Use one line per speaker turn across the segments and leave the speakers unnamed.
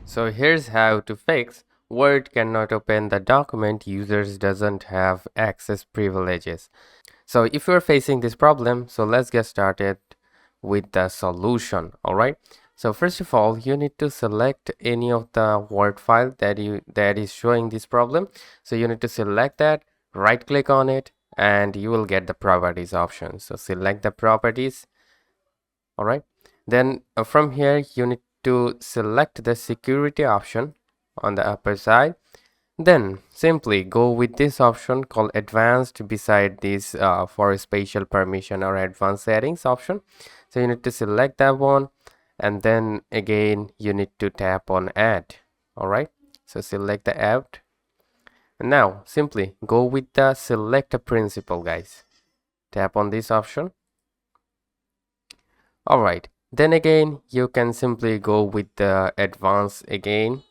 So here's how to fix Word cannot open the document users doesn't have access privileges. So if you're facing this problem, so let's get started with the solution. All right. So first of all, you need to select any of the Word file that is showing this problem. So you need to select that, right click on it, and you will get the properties option. So select the properties. All right. Then from here, you need to select the security option on the upper side. Then simply go with this option called advanced beside this for spatial permission or advanced settings option. So you need to select that one, and then again you need to tap on add. All right. So select the add. And now simply go with the select a principal, guys. Tap on this option. All right. Then again, you can simply go with the advanced again.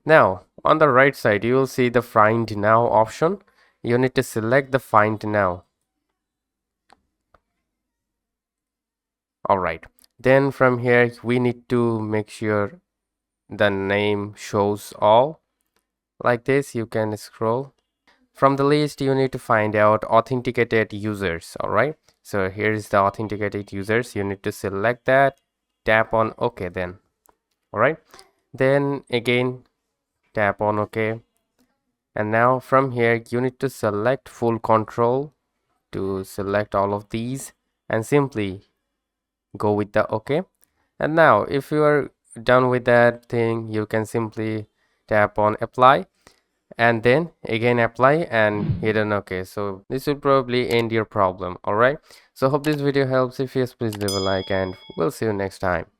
Now, on the right side, you will see the Find Now option. You need to select the Find Now. All right. Then from here, we need to make sure the name shows all. Like this, you can scroll. From the list, you need to find out authenticated users. All right. So here is the authenticated users. You need to select that. Tap on OK then. All right. Then again, tap on OK. And now from here, you need to select full control to select all of these and simply go with the OK. And now if you are done with that thing, you can simply tap on apply and then again apply and hit an OK. So this will probably end your problem. All right. So hope this video helps. If yes, please leave a like and we'll see you next time.